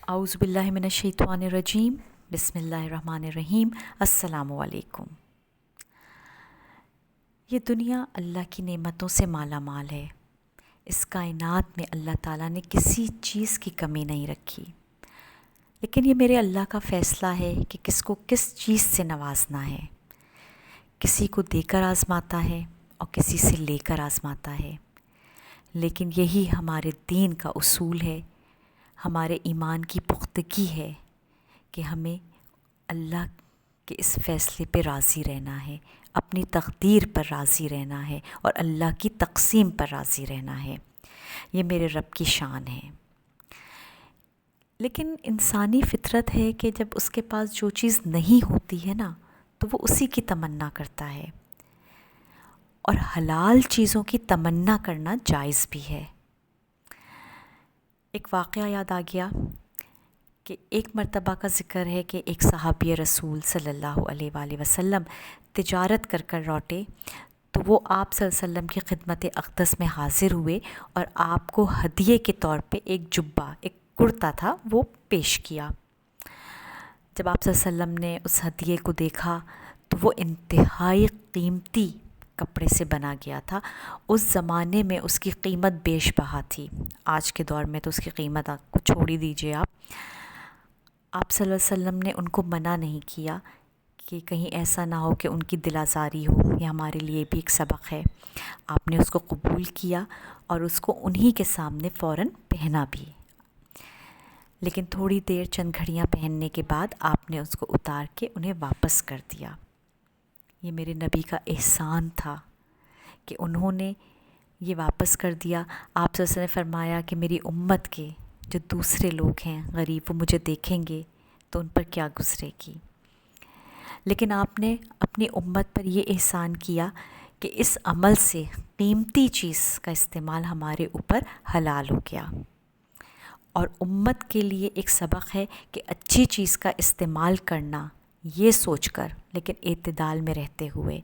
اعوذ باللہ من الشیطان الرجیم بسم اللہ الرحمن الرحیم السلام علیکم۔ یہ دنیا اللہ کی نعمتوں سے مالا مال ہے۔ اس کائنات میں اللہ تعالیٰ نے کسی چیز کی کمی نہیں رکھی، لیکن یہ میرے اللہ کا فیصلہ ہے کہ کس کو کس چیز سے نوازنا ہے۔ کسی کو دے کر آزماتا ہے اور کسی سے لے کر آزماتا ہے، لیکن یہی ہمارے دین کا اصول ہے، ہمارے ایمان کی پختگی ہے کہ ہمیں اللہ کے اس فیصلے پہ راضی رہنا ہے، اپنی تقدیر پر راضی رہنا ہے اور اللہ کی تقسیم پر راضی رہنا ہے۔ یہ میرے رب کی شان ہے۔ لیکن انسانی فطرت ہے کہ جب اس کے پاس جو چیز نہیں ہوتی ہے نا، تو وہ اسی کی تمنا کرتا ہے، اور حلال چیزوں کی تمنا کرنا جائز بھی ہے۔ ایک واقعہ یاد آ گیا کہ ایک مرتبہ کا ذکر ہے کہ ایک صحابی رسول صلی اللہ علیہ وآلہ وسلم تجارت کر کر لوٹے، تو وہ آپ صلی اللہ علیہ وسلم کی خدمت اقدس میں حاضر ہوئے اور آپ کو ہدیے کے طور پہ ایک جبہ، ایک کرتا تھا، وہ پیش کیا۔ جب آپ صلی اللہ علیہ وسلم نے اس ہدیے کو دیکھا تو وہ انتہائی قیمتی کپڑے سے بنا گیا تھا۔ اس زمانے میں اس کی قیمت بیش بہا تھی، آج کے دور میں تو اس کی قیمت کو چھوڑ ہی دیجیے آپ صلی اللہ علیہ وسلم نے ان کو منع نہیں کیا کہ کہیں ایسا نہ ہو کہ ان کی دل آزاری ہو۔ یہ ہمارے لیے بھی ایک سبق ہے۔ آپ نے اس کو قبول کیا اور اس کو انہی کے سامنے فوراً پہنا بھی، لیکن تھوڑی دیر چند گھڑیاں پہننے کے بعد آپ نے اس کو اتار کے انہیں واپس کر دیا۔ یہ میرے نبی کا احسان تھا کہ انہوں نے یہ واپس کر دیا۔ آپ صلی اللہ علیہ وسلم نے فرمایا کہ میری امت کے جو دوسرے لوگ ہیں غریب، وہ مجھے دیکھیں گے تو ان پر کیا گزرے گی، لیکن آپ نے اپنی امت پر یہ احسان کیا کہ اس عمل سے قیمتی چیز کا استعمال ہمارے اوپر حلال ہو گیا۔ اور امت کے لیے ایک سبق ہے کہ اچھی چیز کا استعمال کرنا، یہ سوچ کر لیکن اعتدال میں رہتے ہوئے،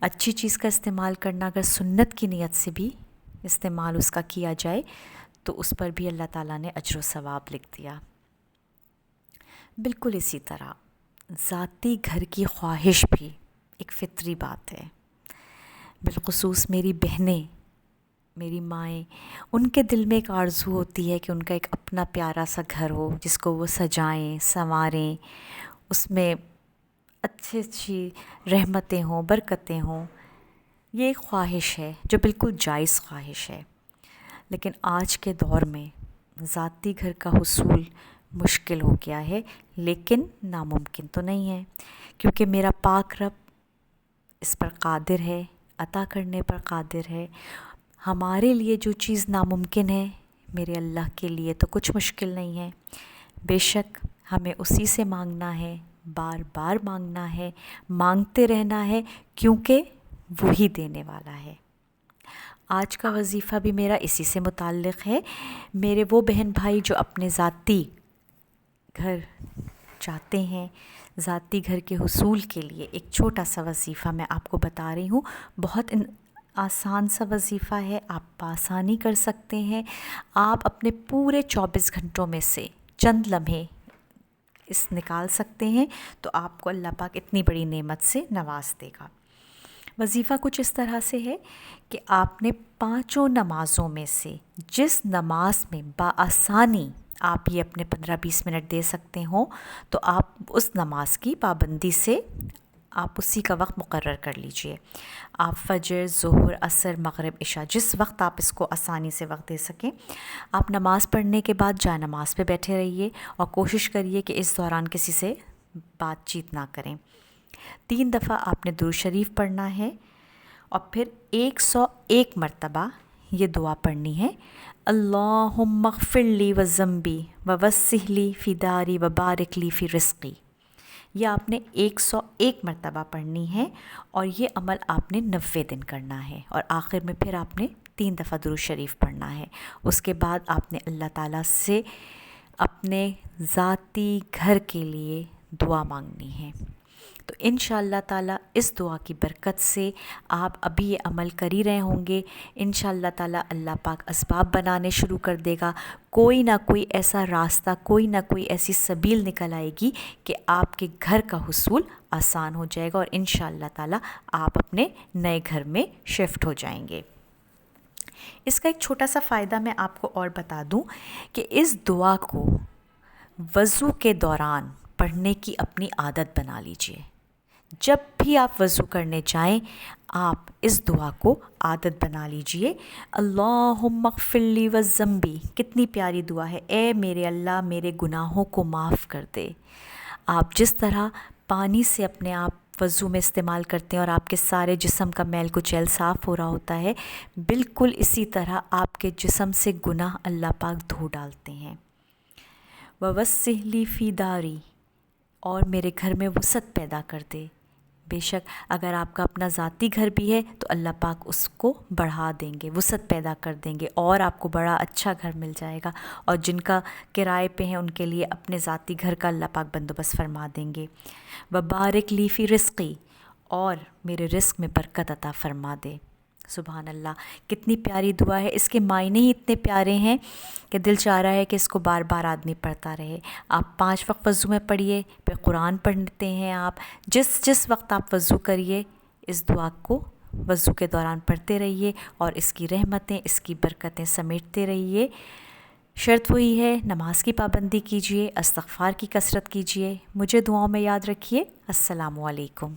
اچھی چیز کا استعمال کرنا اگر سنت کی نیت سے بھی استعمال اس کا کیا جائے تو اس پر بھی اللہ تعالیٰ نے اجر و ثواب لکھ دیا۔ بالکل اسی طرح ذاتی گھر کی خواہش بھی ایک فطری بات ہے۔ بالخصوص میری بہنیں، میری مائیں، ان کے دل میں ایک آرزو ہوتی ہے کہ ان کا ایک اپنا پیارا سا گھر ہو جس کو وہ سجائیں، سنواریں، اس میں اچھی رحمتیں ہوں، برکتیں ہوں۔ یہ ایک خواہش ہے جو بالکل جائز خواہش ہے، لیکن آج کے دور میں ذاتی گھر کا حصول مشکل ہو گیا ہے، لیکن ناممکن تو نہیں ہے، کیونکہ میرا پاک رب اس پر قادر ہے، عطا کرنے پر قادر ہے۔ ہمارے لیے جو چیز ناممکن ہے، میرے اللہ کے لیے تو کچھ مشکل نہیں ہے۔ بے شک ہمیں اسی سے مانگنا ہے، بار بار مانگنا ہے، مانگتے رہنا ہے، کیونکہ وہی دینے والا ہے۔ آج کا وظیفہ بھی میرا اسی سے متعلق ہے۔ میرے وہ بہن بھائی جو اپنے ذاتی گھر چاہتے ہیں، ذاتی گھر کے حصول کے لیے ایک چھوٹا سا وظیفہ میں آپ کو بتا رہی ہوں۔ بہت آسان سا وظیفہ ہے، آپ بآسانی کر سکتے ہیں۔ آپ اپنے پورے 24 گھنٹوں میں سے چند لمحے اس نکال سکتے ہیں تو آپ کو اللہ پاک اتنی بڑی نعمت سے نواز دے گا۔ وظیفہ کچھ اس طرح سے ہے کہ آپ نے 5 نمازوں میں سے جس نماز میں بآسانی آپ یہ اپنے 15-20 منٹ دے سکتے ہوں، تو آپ اس نماز کی پابندی سے آپ اسی کا وقت مقرر کر لیجئے۔ آپ فجر، ظہر، عصر، مغرب، عشاء، جس وقت آپ اس کو آسانی سے وقت دے سکیں، آپ نماز پڑھنے کے بعد جائے نماز پہ بیٹھے رہیے اور کوشش کریے کہ اس دوران کسی سے بات چیت نہ کریں۔ 3 دفعہ آپ نے درود شریف پڑھنا ہے اور پھر 101 مرتبہ یہ دعا پڑھنی ہے: اللہم اغفر لی وذنبی ووسع لی فی داری وبارک لی فی رزقی۔ یہ آپ نے 101 مرتبہ پڑھنی ہے، اور یہ عمل آپ نے 90 دن کرنا ہے، اور آخر میں پھر آپ نے 3 دفعہ درود شریف پڑھنا ہے۔ اس کے بعد آپ نے اللہ تعالیٰ سے اپنے ذاتی گھر کے لیے دعا مانگنی ہے۔ تو انشاءاللہ تعالیٰ اس دعا کی برکت سے آپ ابھی یہ عمل کر ہی رہے ہوں گے، انشاءاللہ تعالیٰ اللہ پاک اسباب بنانے شروع کر دے گا، کوئی نہ کوئی ایسا راستہ، کوئی نہ کوئی ایسی سبیل نکل آئے گی کہ آپ کے گھر کا حصول آسان ہو جائے گا اور انشاءاللہ تعالیٰ آپ اپنے نئے گھر میں شفٹ ہو جائیں گے۔ اس کا ایک چھوٹا سا فائدہ میں آپ کو اور بتا دوں کہ اس دعا کو وضو کے دوران پڑھنے کی اپنی عادت بنا لیجئے۔ جب بھی آپ وضو کرنے جائیں آپ اس دعا کو عادت بنا لیجئے۔ اللہم اغفر لی وذنبی، کتنی پیاری دعا ہے، اے میرے اللہ میرے گناہوں کو معاف کر دے۔ آپ جس طرح پانی سے اپنے آپ وضو میں استعمال کرتے ہیں اور آپ کے سارے جسم کا میل کچیل صاف ہو رہا ہوتا ہے، بالکل اسی طرح آپ کے جسم سے گناہ اللہ پاک دھو ڈالتے ہیں۔ ووسع لی فی داری، اور میرے گھر میں وسعت پیدا کر دے۔ بے شک اگر آپ کا اپنا ذاتی گھر بھی ہے تو اللہ پاک اس کو بڑھا دیں گے، وسعت پیدا کر دیں گے اور آپ کو بڑا اچھا گھر مل جائے گا، اور جن کا کرائے پہ ہیں ان کے لیے اپنے ذاتی گھر کا اللہ پاک بندوبست فرما دیں گے۔ وبارک لی فی رزقی، اور میرے رزق میں برکت عطا فرما دے۔ سبحان اللہ، کتنی پیاری دعا ہے، اس کے معنی ہی اتنے پیارے ہیں کہ دل چاہ رہا ہے کہ اس کو بار بار آدمی پڑھتا رہے۔ آپ 5 وقت وضو میں پڑھیے، پھر قرآن پڑھتے ہیں آپ، جس وقت آپ وضو کریے اس دعا کو وضو کے دوران پڑھتے رہیے اور اس کی رحمتیں، اس کی برکتیں سمیٹتے رہیے۔ شرط وہی ہے، نماز کی پابندی کیجیے، استغفار کی کثرت کیجیے۔ مجھے دعاؤں میں یاد رکھیے۔ السلام علیکم۔